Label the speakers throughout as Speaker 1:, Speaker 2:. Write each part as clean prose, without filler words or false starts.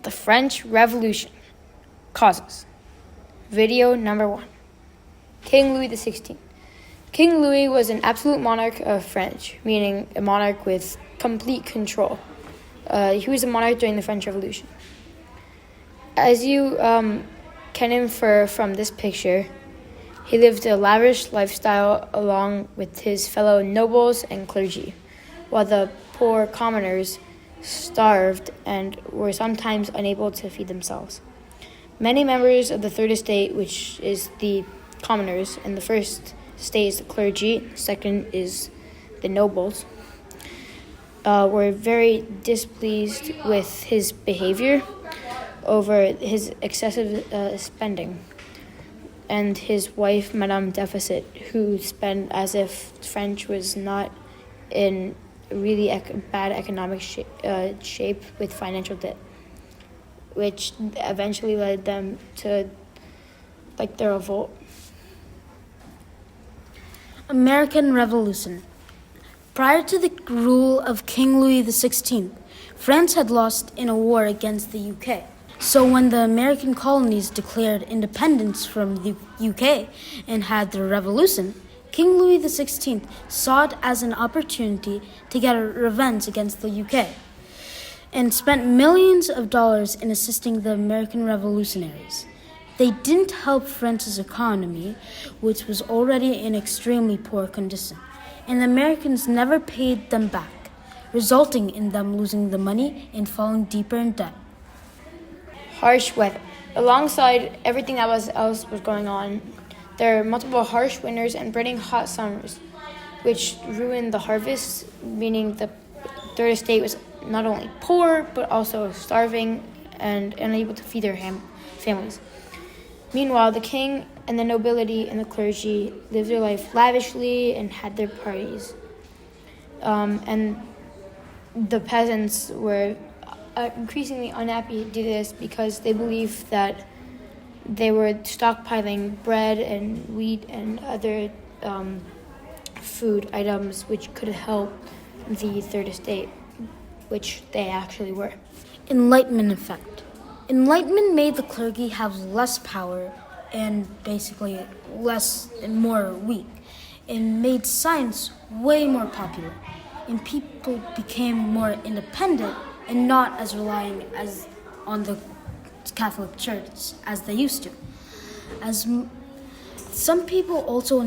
Speaker 1: The French Revolution. Causes. Video number 1. King Louis XVI. King Louis was an absolute monarch of France, meaning a monarch with complete control. He was a monarch during the French Revolution. As you can infer from this picture, he lived a lavish lifestyle along with his fellow nobles and clergy, while the poor commoners starved and were sometimes unable to feed themselves. Many members of the third estate, which is the commoners, and the first estate is the clergy, second is the nobles, were very displeased with his behavior over his excessive spending, and his wife, Madame Deficit, who spent as if French was not in really bad economic shape with financial debt, which eventually led them to the revolt.
Speaker 2: American Revolution. Prior to the rule of King Louis XVI, France had lost in a war against the UK. So when the American colonies declared independence from the UK and had their revolution, King Louis XVI saw it as an opportunity to get a revenge against the UK and spent millions of dollars in assisting the American revolutionaries. They didn't help France's economy, which was already in extremely poor condition, and the Americans never paid them back, resulting in them losing the money and falling deeper in debt.
Speaker 1: Harsh weather. Alongside everything else was going on, there are multiple harsh winters and burning hot summers, which ruined the harvest, meaning the third estate was not only poor, but also starving and unable to feed their families. Meanwhile, the king and the nobility and the clergy lived their life lavishly and had their parties. And the peasants were increasingly unhappy to do this because they believed that they were stockpiling bread and wheat and other food items which could help the third estate, which they actually were.
Speaker 2: Enlightenment effect. Enlightenment made the clergy have less power and basically less and more weak, and made science way more popular, and people became more independent and not as relying as on the Catholic Church as they used to. As some people also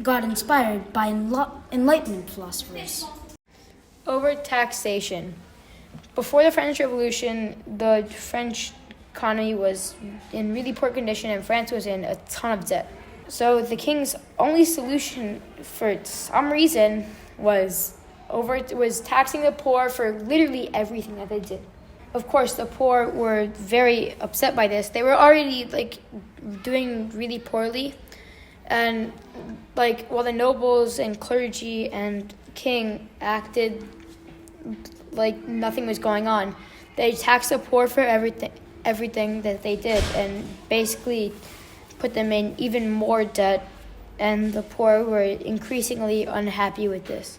Speaker 2: got inspired by Enlightenment philosophers.
Speaker 1: Over taxation. Before the French Revolution, the French economy was in really poor condition and France was in a ton of debt. So the king's only solution, for some reason, was taxing the poor for literally everything that they did. Of course, the poor were very upset by this. They were already doing really poorly, and while the nobles and clergy and king acted like nothing was going on, they taxed the poor for everything that they did, and basically put them in even more debt, and the poor were increasingly unhappy with this.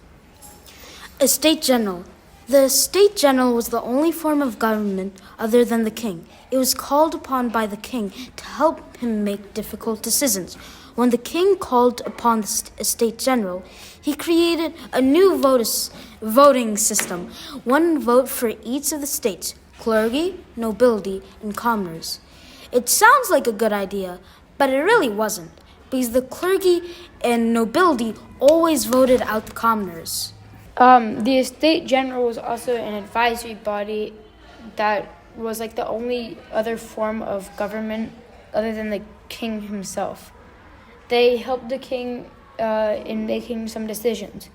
Speaker 2: Estate General. The Estate General was the only form of government other than the king. It was called upon by the king to help him make difficult decisions. When the king called upon the Estate General, he created a new voting system, one vote for each of the states, clergy, nobility, and commoners. It sounds like a good idea, but it really wasn't, because the clergy and nobility always voted out the commoners.
Speaker 1: The Estate General was also an advisory body that was the only other form of government other than the king himself. They helped the king in making some decisions.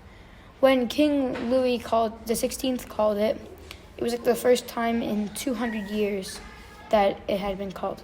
Speaker 1: When King Louis XVI called it, it was the first time in 200 years that it had been called.